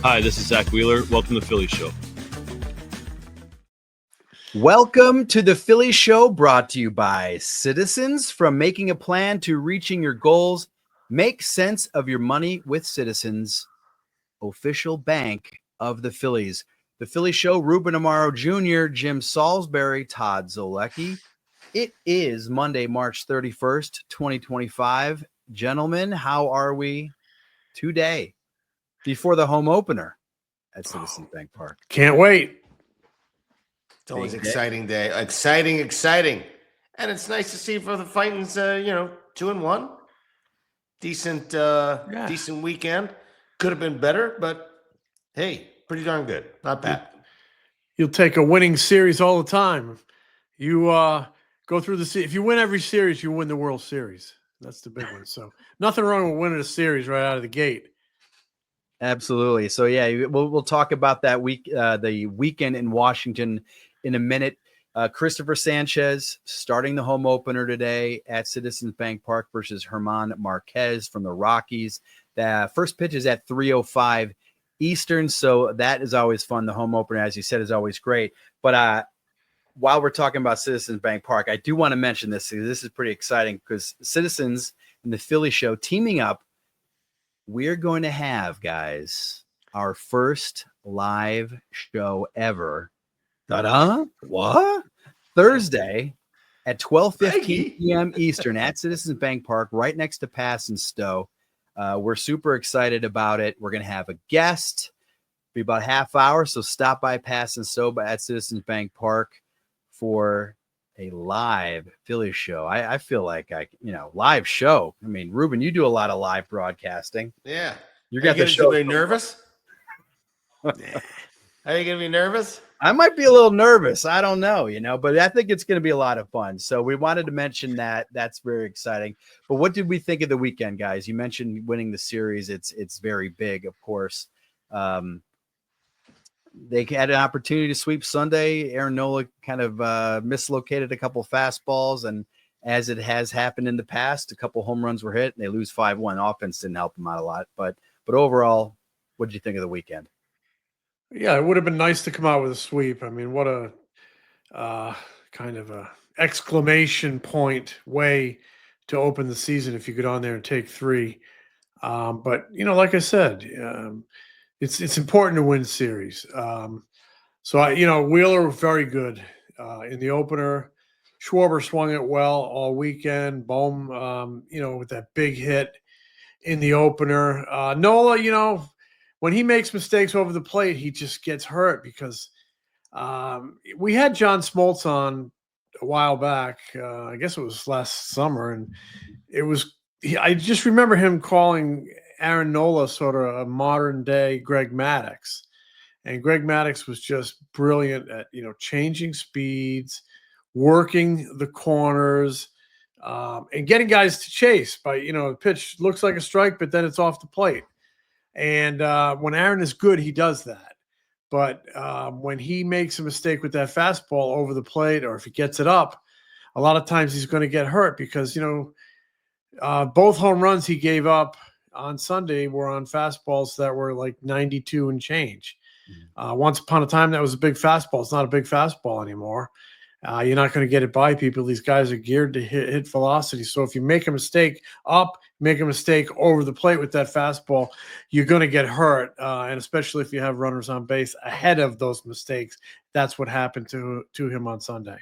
Hi, this is Zack Wheeler. Welcome to the Phillies Show. Welcome to the Phillies Show, brought to you by Citizens. From making a plan to reaching your goals, make sense of your money with Citizens, official bank of the Phillies. The Phillies Show, Ruben Amaro Jr., Jim Salisbury, Todd Zolecki. It is Monday, March 31st, 2025. Gentlemen, how are we today before the home opener at Citizens Bank Park? Can't wait. It's always an exciting day. Exciting. And it's nice to see for the Fightins, 2-1. Decent weekend. Could have been better, but hey, pretty darn good. Not bad. You'll take a winning series all the time. You go through if you win every series, you win the World Series. That's the big one. So nothing wrong with winning a series right out of the gate. Absolutely. So yeah, we'll talk about that the weekend in Washington in a minute. Christopher Sanchez starting the home opener today at Citizens Bank Park versus German Marquez from the Rockies. The first pitch is at 3:05 Eastern, so that is always fun. The home opener, as you said, is always great. But while we're talking about Citizens Bank Park, I do want to mention this. This is pretty exciting because Citizens and the Philly Show teaming up. We're going to have, guys, our first live show ever. Ta-da! What? Thursday at 12:15 p.m. Eastern at Citizens Bank Park, right next to Pass and Stowe. We're super excited about it. We're going to have a guest. Be about half hour, so stop by Pass and Stowe at Citizens Bank Park for a live Philly show. I feel like live show. I mean, Ruben, you do a lot of live broadcasting. Yeah. You got the show. Are you nervous? Are you going to be nervous? I might be a little nervous. I don't know, but I think it's going to be a lot of fun. So we wanted to mention that. That's very exciting. But what did we think of the weekend, guys? You mentioned winning the series. It's very big, of course. They had an opportunity to sweep Sunday. Aaron Nola kind of mislocated a couple fastballs, and as it has happened in the past, a couple home runs were hit, and they lose 5-1. Offense didn't help them out a lot, but overall, what did you think of the weekend? Yeah, it would have been nice to come out with a sweep. I mean, what a kind of a exclamation point way to open the season if you get on there and take 3. But like I said, it's important to win series. Wheeler very good in the opener. Schwarber swung it well all weekend. Bohm, with that big hit in the opener. Nola, when he makes mistakes over the plate, he just gets hurt because we had John Smoltz on a while back. I guess it was last summer, and I just remember him calling Aaron Nola sort of a modern day Greg Maddux. And Greg Maddux was just brilliant at, changing speeds, working the corners, and getting guys to chase by, the pitch looks like a strike, but then it's off the plate. And when Aaron is good, he does that. But when he makes a mistake with that fastball over the plate, or if he gets it up, a lot of times he's going to get hurt because, both home runs he gave up on Sunday were on fastballs that were like 92 and change. Once upon a time, that was a big fastball. It's not a big fastball anymore. You're not going to get it by people. These guys are geared to hit velocity. So if you make a mistake make a mistake over the plate with that fastball, you're going to get hurt. And especially if you have runners on base ahead of those mistakes. That's what happened to him on Sunday.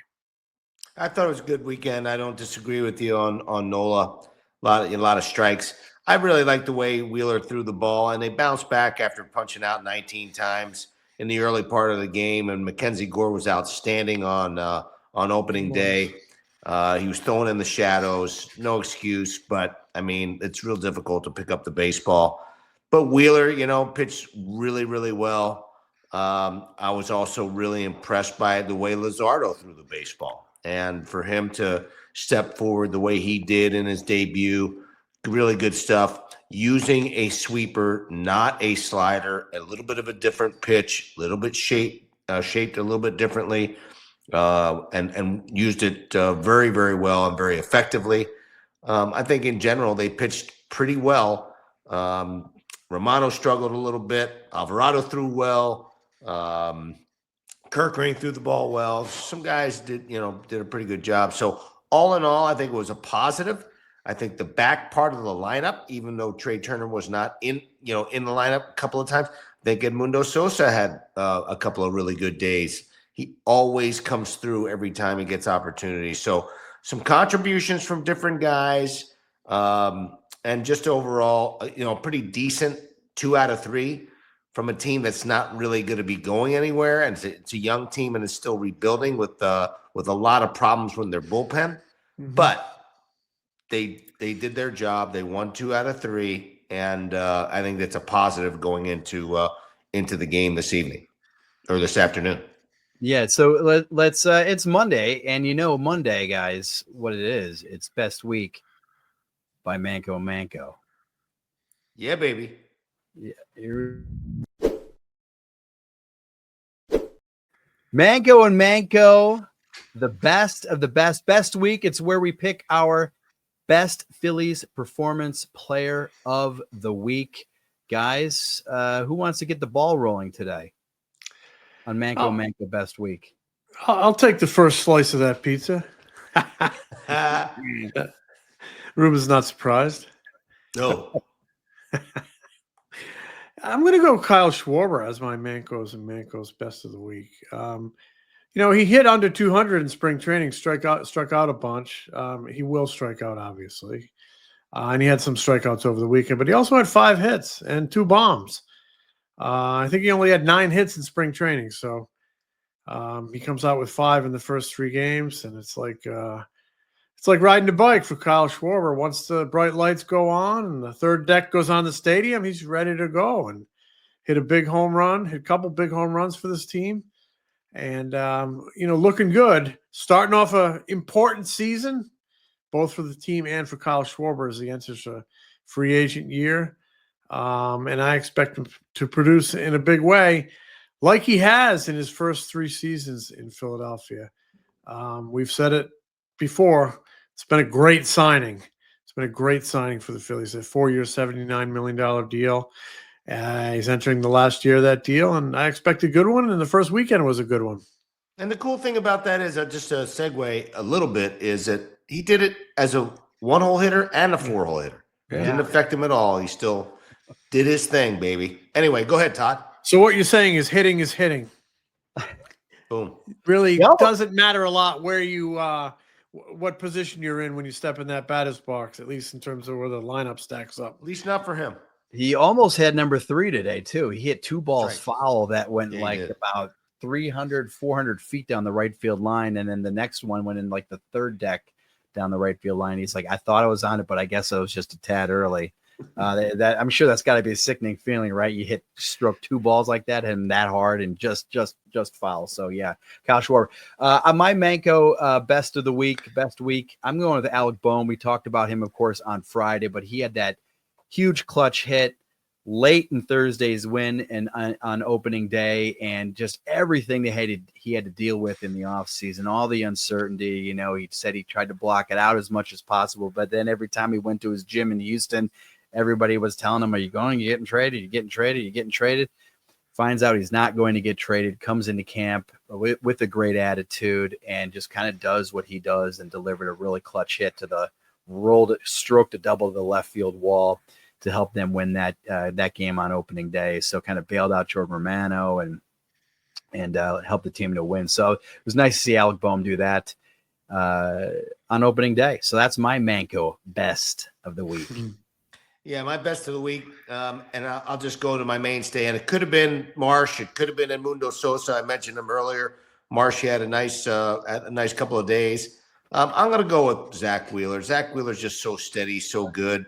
I thought it was a good weekend. I don't disagree with you on Nola. A lot of strikes. I really like the way Wheeler threw the ball, and they bounced back after punching out 19 times in the early part of the game. And Mackenzie Gore was outstanding on opening day. He was throwing in the shadows, no excuse. But I mean, it's real difficult to pick up the baseball. But Wheeler, pitched really, really well. I was also really impressed by the way Luzardo threw the baseball, and for him to step forward the way he did in his debut. Really good stuff. Using a sweeper, not a slider, a little bit of a different pitch, a little bit shaped a little bit differently, and used it very, very well and very effectively. I think in general they pitched pretty well. Romano struggled a little bit. Alvarado threw well. Kirkring threw the ball well. Some guys did a pretty good job. So all in all, I think it was a positive. I think the back part of the lineup, even though Trey Turner was not in the lineup a couple of times, I think Edmundo Sosa had a couple of really good days. He always comes through every time he gets opportunities. So some contributions from different guys, and just overall, pretty decent 2 out of 3 from a team that's not really going to be going anywhere, and it's a young team and it's still rebuilding with a lot of problems from their bullpen. Mm-hmm. But they did their job. They won 2 out of 3, and I think that's a positive going into the game this evening or this afternoon. Yeah, so let's it's Monday, and Monday, guys, what it is. It's Best Week by Manco and Manco. Yeah, baby. Yeah. Manco and Manco, the best of the best week. It's where we pick our best Phillies performance player of the week. Guys, who wants to get the ball rolling today on Manco Manco best week? I'll take the first slice of that pizza. Ruben's not surprised. No. I'm going to go Kyle Schwarber as my Manco's best of the week. He hit under 200 in spring training, struck out a bunch. He will strike out, obviously. And he had some strikeouts over the weekend, but he also had 5 hits and 2 bombs. I think he only had 9 hits in spring training. So he comes out with 5 in the first 3 games, and it's like riding a bike for Kyle Schwarber. Once the bright lights go on and the third deck goes on the stadium, he's ready to go and hit a big home run, hit a couple big home runs for this team. And, looking good, starting off an important season, both for the team and for Kyle Schwarber as he enters a free agent year. And I expect him to produce in a big way like he has in his first 3 seasons in Philadelphia. We've said it before. It's been a great signing. It's been a great signing for the Phillies. A 4-year, $79 million deal. He's entering the last year of that deal, and I expect a good one, and the first weekend was a good one. And the cool thing about that is, just to segue a little bit, is that he did it as a 1-hole hitter and a 4-hole hitter. Yeah. It didn't affect him at all. He still did his thing, baby. Anyway, go ahead, Todd. So what you're saying is hitting is hitting. Boom. Really doesn't matter a lot where you what position you're in when you step in that batter's box, at least in terms of where the lineup stacks up. At least not for him. He almost had number 3 today, too. He hit 2 balls foul that went about 300, 400 feet down the right field line. And then the next one went in like the third deck down the right field line. He's like, I thought I was on it, but I guess I was just a tad early. That I'm sure that's got to be a sickening feeling, right? You stroke 2 balls like that and that hard and just foul. So yeah, Kyle Schwarber. On my Manco best week, I'm going with Alec Bohm. We talked about him, of course, on Friday, but he had that huge clutch hit late in Thursday's win and on opening day, and just everything he had to deal with in the offseason, all the uncertainty. He said he tried to block it out as much as possible, but then every time he went to his gym in Houston, everybody was telling him, are you going? You getting traded? You getting traded? You getting traded? Finds out he's not going to get traded, comes into camp with a great attitude and just kind of does what he does and delivered a really clutch hit to the stroked a double to the left field wall to help them win that game on opening day. So kind of bailed out Jordan Romano and helped the team to win. So it was nice to see Alec Bohm do that on opening day. So that's my Manco best of the week. Yeah, my best of the week, and I'll just go to my mainstay. And it could have been Marsh. It could have been Edmundo Sosa. I mentioned him earlier. Marsh had a nice couple of days. I'm going to go with Zack Wheeler. Zack Wheeler's just so steady, so good.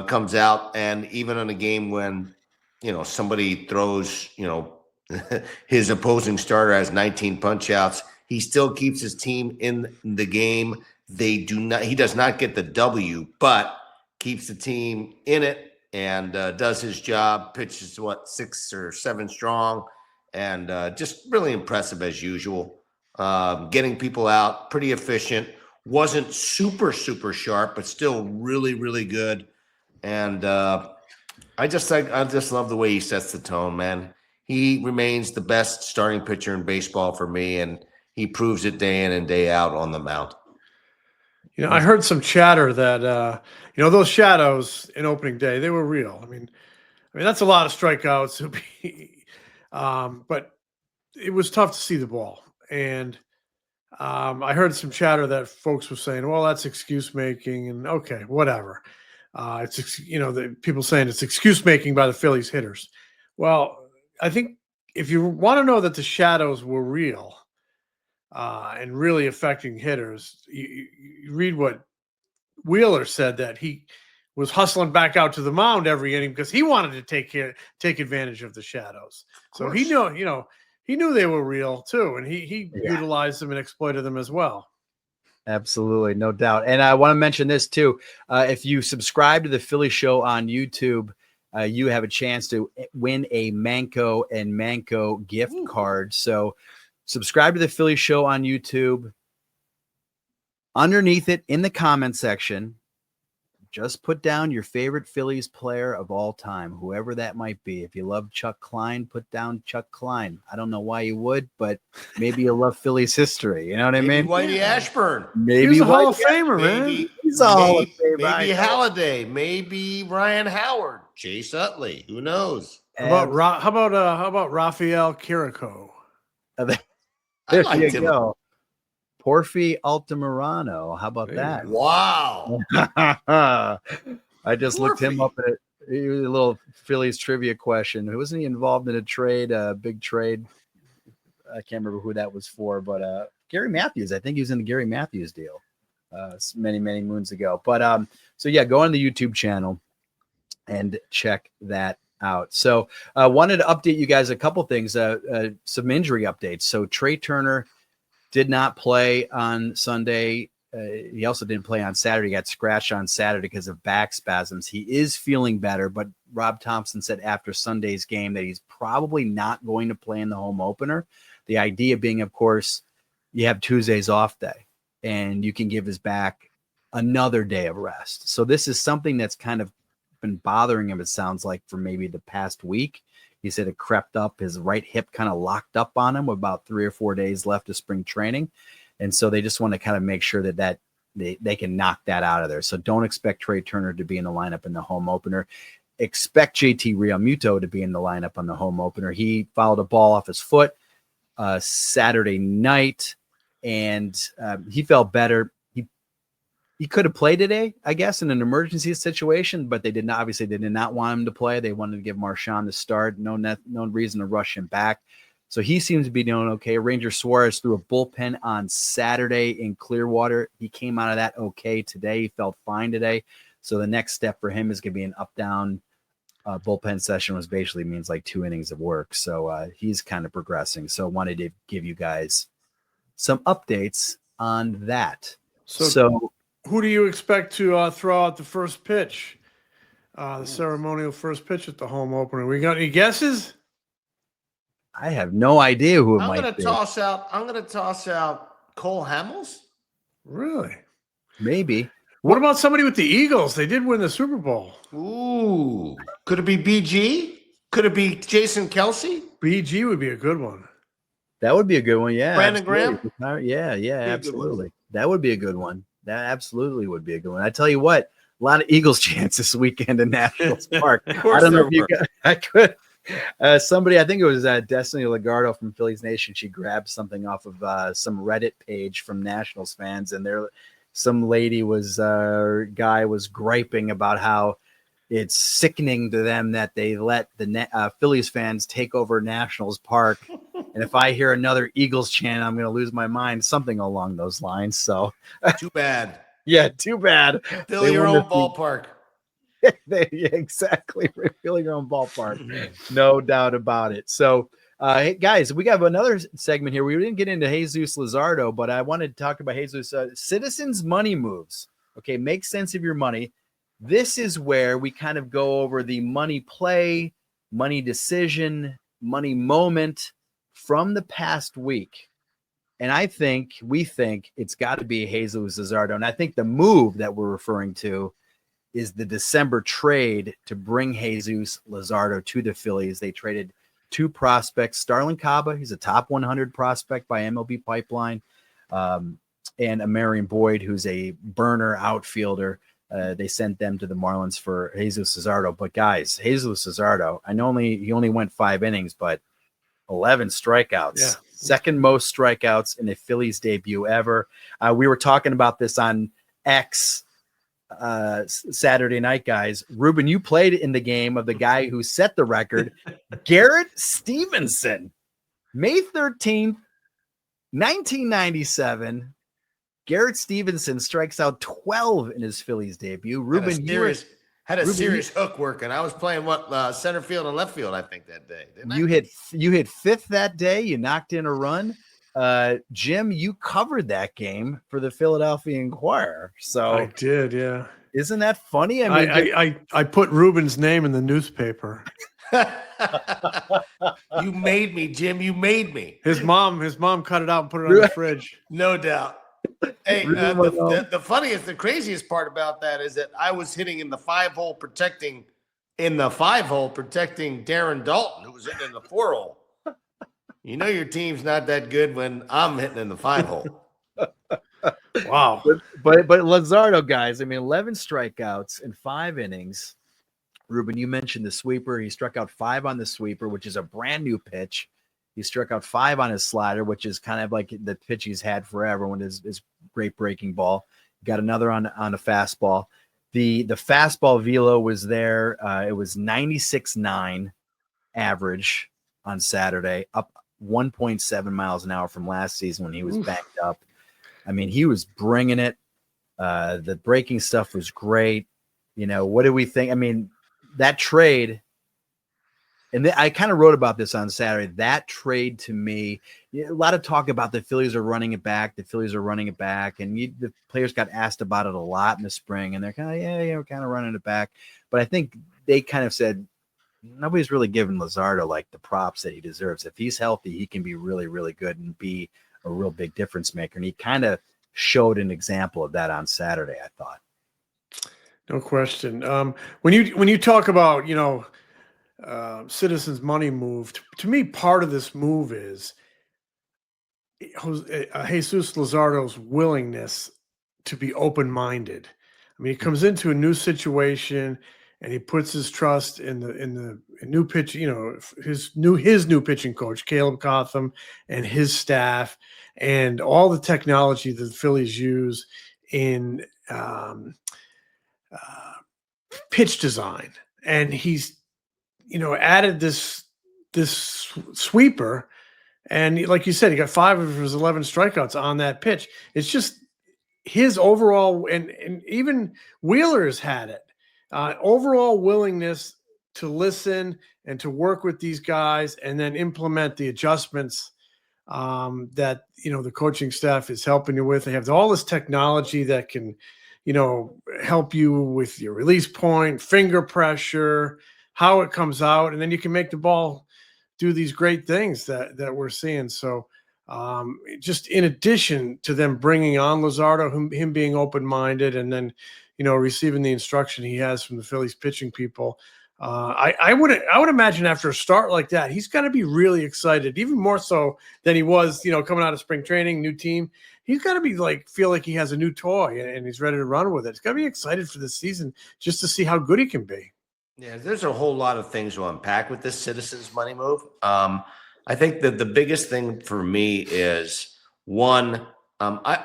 Comes out, and even on a game when, somebody throws, his opposing starter has 19 punch outs, he still keeps his team in the game. He does not get the W, but keeps the team in it and does his job, pitches 6 or 7 strong, and just really impressive as usual. Getting people out, pretty efficient. Wasn't super, super sharp, but still really, really good. And I just love the way he sets the tone, man. He remains the best starting pitcher in baseball for me, and he proves it day in and day out on the mound. I heard some chatter that those shadows in opening day, they were real. I mean that's a lot of strikeouts. But it was tough to see the ball, and I heard some chatter that folks were saying, "Well, that's excuse making," and okay, whatever. The people saying it's excuse making by the Phillies hitters. Well, I think if you want to know that the shadows were real and really affecting hitters, you read what Wheeler said, that he was hustling back out to the mound every inning because he wanted to take advantage of the shadows. So he knew they were real too, and he utilized them and exploited them as well. Absolutely, no doubt. And I want to mention this too. If you subscribe to the Philly Show on YouTube, you have a chance to win a Manco and Manco gift card. So subscribe to the Philly Show on YouTube. Underneath it in the comment section, just put down your favorite Phillies player of all time, whoever that might be. If you love Chuck Klein, put down Chuck Klein. I don't know why you would, but maybe you love Phillies history. You know what I mean? Whitey Ashburn. Maybe he's a Hall Whitey of Famer, man. He's a Hall of Famer. Maybe Halliday. Maybe Ryan Howard. Chase Utley. Who knows? How about Rafael Quirico? There you go. Porfi Altamirano. How about that? Wow. I just looked him up at a little Phillies trivia question. Wasn't he involved in a trade, a big trade? I can't remember who that was for, but Gary Matthews. I think he was in the Gary Matthews deal many, many moons ago. But so yeah, go on the YouTube channel and check that out. So I wanted to update you guys a couple things, some injury updates. So Trey Turner did not play on Sunday. He also didn't play on Saturday. He got scratched on Saturday because of back spasms. He is feeling better, but Rob Thompson said after Sunday's game that he's probably not going to play in the home opener. The idea being, of course, you have Tuesday's off day and you can give his back another day of rest. So this is something that's kind of been bothering him, it sounds like, for maybe the past week. He said it crept up. His right hip kind of locked up on him with about 3 or 4 days left of spring training. And so they just want to kind of make sure that they can knock that out of there. So don't expect Trey Turner to be in the lineup in the home opener. Expect JT Realmuto to be in the lineup on the home opener. He fouled a ball off his foot Saturday night, and he felt better. He could have played today, I guess, in an emergency situation, but they did not want him to play. They wanted to give Marchand the start. No reason to rush him back. So he seems to be doing okay. Ranger Suarez threw a bullpen on Saturday in Clearwater. He came out of that okay today. He felt fine today. So the next step for him is going to be an up-down bullpen session, which basically means like 2 innings of work. So he's kind of progressing. So wanted to give you guys some updates on that. So who do you expect to throw out the first pitch, the ceremonial first pitch at the home opener? We got any guesses? I have no idea who it might be. I'm going to toss out Cole Hamels. Really? Maybe. What about somebody with the Eagles? They did win the Super Bowl. Ooh. Could it be BG? Could it be Jason Kelsey? BG would be a good one. That would be a good one. Yeah. Brandon Graham? Yeah, absolutely. That would be a good one. That absolutely would be a good one. I tell you what, a lot of Eagles chants this weekend in Nationals Park. I don't know if you guys, I could. Somebody, I think it was Destiny Legardo from Phillies Nation. She grabbed something off of some Reddit page from Nationals fans, and some lady guy was griping about how it's sickening to them that they let the Phillies fans take over Nationals Park. And if I hear another Eagles chant, I'm going to lose my mind. Something along those lines. So too bad. Yeah, too bad. Fill your own ballpark. Exactly. Fill your own ballpark. No doubt about it. So, hey, guys, we got another segment here. We didn't get into Jesus Luzardo, but I wanted to talk about Jesus. Citizens' money moves. Okay, make sense of your money. This is where we kind of go over the money play, money decision, money moment from the past week. And we think it's got to be Jesus Luzardo. And I think the move that we're referring to is the December trade to bring Jesus Luzardo to the Phillies. They traded 2 prospects, Starlin Caba, he's a top 100 prospect by MLB Pipeline, and Marion Boyd, who's a burner outfielder. They sent them to the Marlins for Jesus Luzardo. But guys, Jesus Luzardo, I know he only went 5 innings, but 11 strikeouts. Yeah. Second most strikeouts in a Phillies debut ever. We were talking about this on X Saturday night, guys. Ruben, you played in the game of the guy who set the record, Garrett Stevenson, May 13th, 1997. Garrett Stevenson strikes out 12 in his Phillies debut. Ruben, had a serious hook working. I was playing center field and left field, I think, that day. You hit 5th that day. You knocked in a run. Jim, you covered that game for the Philadelphia Inquirer. So I did, yeah. Isn't that funny? I mean, I put Ruben's name in the newspaper. You made me, Jim. You made me. His mom cut it out and put it on the fridge. No doubt. Hey, the funniest, the craziest part about that is that I was hitting in the 5-hole protecting Darren Dalton, who was hitting in the 4-hole. You know your team's not that good when I'm hitting in the 5-hole. Wow. But Luzardo, guys, I mean, 11 strikeouts in 5 innings. Ruben, you mentioned the sweeper. He struck out 5 on the sweeper, which is a brand new pitch. He struck out 5 on his slider, which is kind of like the pitch he's had forever when his great breaking ball. Got another on a fastball. The fastball velo was there. It was 96.9 average on Saturday, up 1.7 miles an hour from last season when he was backed up. I mean, he was bringing it. The breaking stuff was great. You know, what do we think? I mean, that trade, and I kind of wrote about this on Saturday. That trade to me, a lot of talk about the Phillies are running it back. The the players got asked about it a lot in the spring, and they're kind of, we're kind of running it back. But I think they kind of said nobody's really giving Luzardo like the props that he deserves. If he's healthy, he can be really, really good and be a real big difference maker. And he kind of showed an example of that on Saturday, I thought. No question. When you talk about, Citizens money move, to me, part of this move is Jesus Luzardo's willingness to be open-minded. I mean, he comes into a new situation and he puts his trust in the new pitch, his new pitching coach, Caleb Cotham, and his staff, and all the technology that the Phillies use in pitch design. And he's, added this sweeper, and like you said, he got 5 of his 11 strikeouts on that pitch. It's just his overall, and even Wheeler's had it, overall willingness to listen and to work with these guys and then implement the adjustments that, the coaching staff is helping you with. They have all this technology that can, help you with your release point, finger pressure, how it comes out, and then you can make the ball do these great things that we're seeing. So just in addition to them bringing on Luzardo, him being open-minded, and then, receiving the instruction he has from the Phillies pitching people, I would imagine after a start like that, he's got to be really excited, even more so than he was, coming out of spring training, new team. He's got to be feel like he has a new toy and he's ready to run with it. He's got to be excited for this season just to see how good he can be. Yeah, there's a whole lot of things to unpack with this Citizens money move. I think that the biggest thing for me is I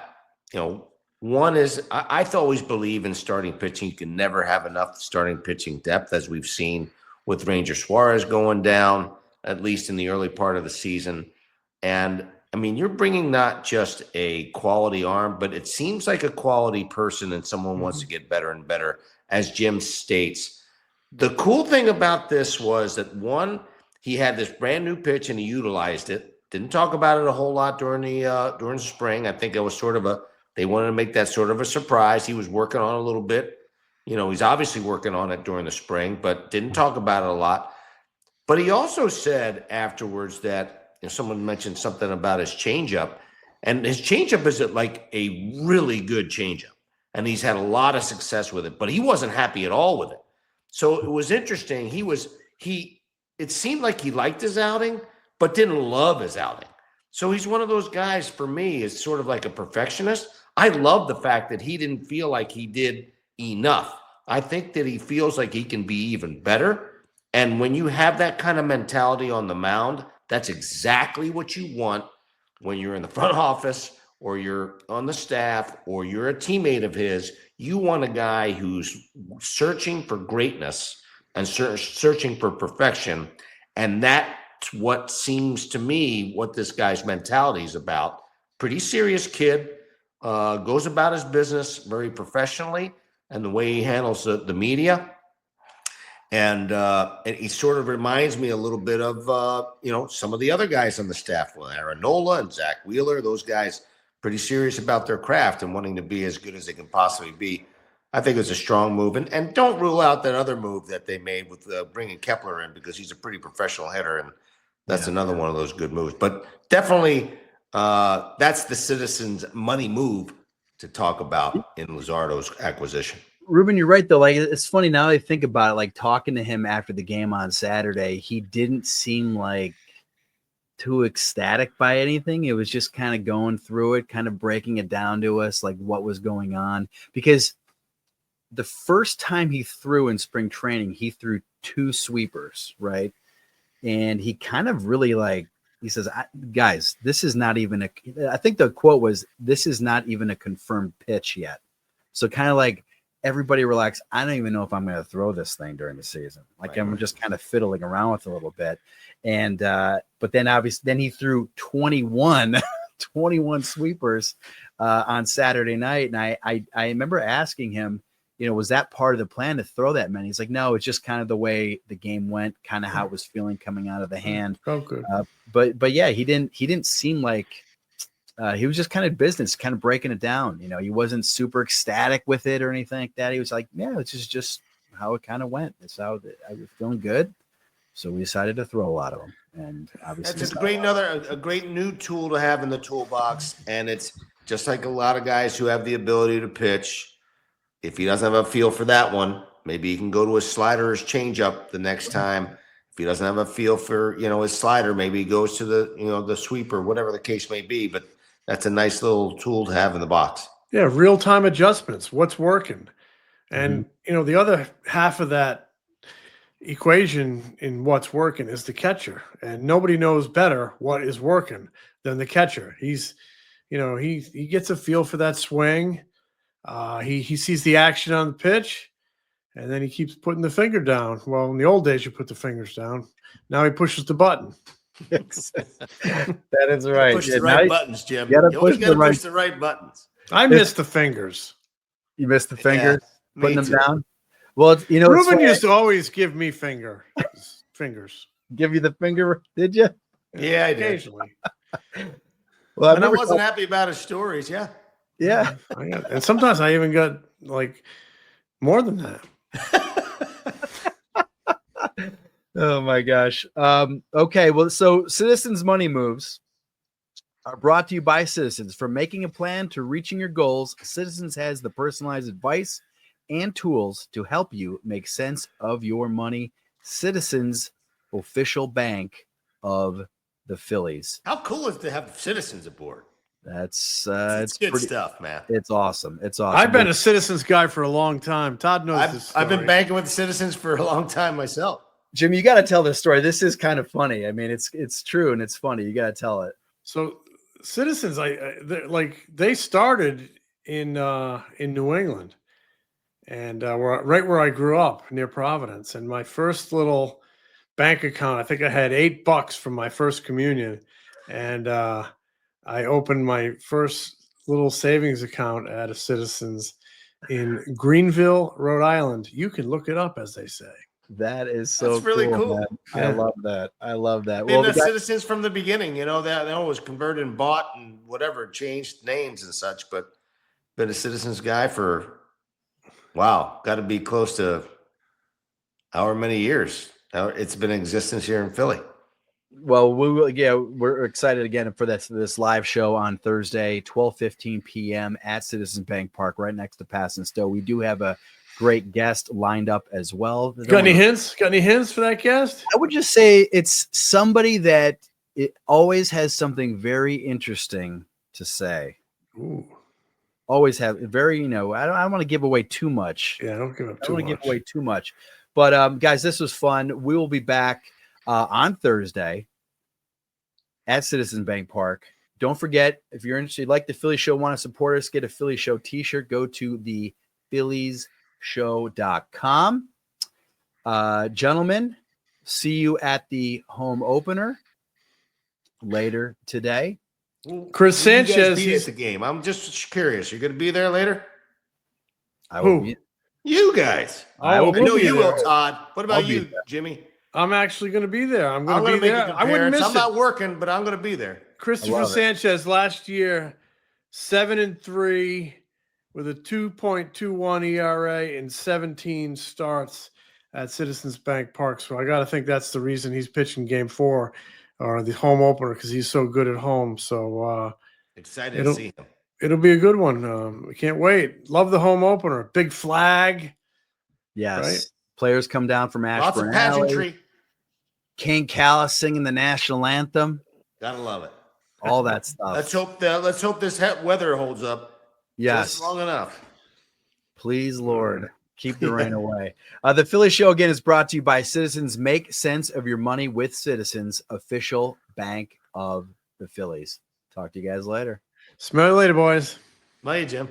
always believe in starting pitching. You can never have enough starting pitching depth, as we've seen with Ranger Suarez going down, at least in the early part of the season. And I mean, you're bringing not just a quality arm, but it seems like a quality person, and someone wants to get better and better, as Jim states. The cool thing about this was that, one, he had this brand new pitch and he utilized it. Didn't talk about it a whole lot during the spring. I think it was they wanted to make that sort of a surprise. He was working on it a little bit. He's obviously working on it during the spring, but didn't talk about it a lot. But he also said afterwards that, someone mentioned something about his changeup, and his changeup is like a really good changeup. and he's had a lot of success with it, but he wasn't happy at all with it. So it was interesting. It seemed like he liked his outing, but didn't love his outing. So he's one of those guys, for me, is sort of like a perfectionist. I love the fact that he didn't feel like he did enough. I think that he feels like he can be even better. And when you have that kind of mentality on the mound, that's exactly what you want when you're in the front office or you're on the staff or you're a teammate of his. You want a guy who's searching for greatness and searching for perfection. And that's what seems to me what this guy's mentality is about. Pretty serious kid, goes about his business very professionally, and the way he handles the media. And he sort of reminds me a little bit of, some of the other guys on the staff, Aaron Nola and Zack Wheeler. Those guys pretty serious about their craft and wanting to be as good as they can possibly be. I think it was a strong move. And don't rule out that other move that they made with bringing Kepler in, because he's a pretty professional hitter, and that's another one of those good moves. But definitely that's the Citizens' money move to talk about in Luzardo's acquisition. Ruben, you're right, though. Like, it's funny now that I think about it, like talking to him after the game on Saturday, he didn't seem like too ecstatic by anything. It was just kind of going through it, kind of breaking it down to us, like what was going on. Because the first time he threw in spring training, he threw 2 sweepers, right? And he kind of really he says, guys, this is not even I think the quote was, this is not even a confirmed pitch yet. So kind of like, everybody relax. I don't even know if I'm going to throw this thing during the season. Like, I'm just kind of fiddling around with it a little bit. And, but then obviously then he threw 21 sweepers on Saturday night. And I remember asking him, was that part of the plan to throw that many? He's like, no, it's just kind of the way the game went, kind of how it was feeling coming out of the hand. Oh, good. But yeah, he didn't seem like, he was just kind of business, kind of breaking it down. He wasn't super ecstatic with it or anything like that. He was like, yeah, it's just how it kind of went. It's how I was feeling good. So we decided to throw a lot of them. And obviously that's a great new tool to have in the toolbox. And it's just like a lot of guys who have the ability to pitch. If he doesn't have a feel for that one, maybe he can go to his slider or his changeup the next time. If he doesn't have a feel for, his slider, maybe he goes to the sweeper, whatever the case may be. But that's a nice little tool to have in the box. Yeah, real-time adjustments, what's working. And, the other half of that equation in what's working is the catcher. And nobody knows better what is working than the catcher. He's, he gets a feel for that swing. He sees the action on the pitch, and then he keeps putting the finger down. Well, in the old days, you put the fingers down. Now he pushes the button. That is right. Push the right buttons, Jim. You always got to push the right buttons. I missed the fingers. You missed the fingers, putting them down. Well, Ruben used to always give me fingers. Give you the finger, did you? Yeah, I did. Occasionally. Well, and I wasn't happy about his stories. Yeah. Yeah. And sometimes I even got more than that. Oh my gosh. Okay. Well, so Citizens Money Moves are brought to you by Citizens. From making a plan to reaching your goals, Citizens has the personalized advice and tools to help you make sense of your money. Citizens, official bank of the Phillies. How cool is it to have Citizens aboard? That's it's good stuff, man. It's awesome. It's awesome. I've been a Citizens guy for a long time. Todd knows this story. I've been banking with the Citizens for a long time myself. Jim, you got to tell this story. This is kind of funny. I mean, it's true and it's funny. You got to tell it. So Citizens, they started in New England, and right where I grew up near Providence. And my first little bank account, I think I had $8 from my first communion, and I opened my first little savings account at a Citizens in Greenville, Rhode Island. You can look it up, as they say. That is so That's really cool. Man. Yeah. I love that. Been the Citizens from the beginning, that was converted and bought and whatever, changed names and such, but been a Citizens guy for, got to be close to however many years. It's been in existence here in Philly. Well, we will. Yeah, we're excited again for this live show on Thursday, 12:15 p.m. at Citizens Bank Park, right next to Pass and Stowe. We do have a great guest lined up as well. Got any hints? Got any hints for that guest? I would just say it's somebody that it always has something very interesting to say. Ooh. Always have very, I don't want to give away too much. Yeah, don't give up I too don't want much. to give away too much. But guys, this was fun. We will be back on Thursday at Citizens Bank Park. Don't forget, if you're interested, like the Philly Show, want to support us, get a Philly Show t-shirt, go to the philliesshow.com. Gentlemen, see you at the home opener later today. Chris Sanchez, he's at the game. I'm just curious. You're going to be there later? I will be. You guys. I know you there. will, Todd. What about you, there. Jimmy? I'm actually going to be there. I'm going to be make there. I wouldn't miss I'm it. not working, but I'm going to be there. Christopher Sanchez last year, 7-3 with a 2.21 ERA and 17 starts at Citizens Bank Park. So I got to think that's the reason he's pitching Game 4 or the home opener, because he's so good at home. So excited to see him. It'll be a good one. We can't wait. Love the home opener. Big flag. Yes. Right? Players come down from Ashburn. Lots of pageantry. Kane Callis singing the national anthem. Gotta love it. All that stuff. Let's hope this weather holds up. Yes. Just long enough. Please, Lord, keep the rain away. The Philly Show again is brought to you by Citizens. Make sense of your money with Citizens, official bank of the Phillies. Talk to you guys later. Smell you later, boys. Bye, Jim.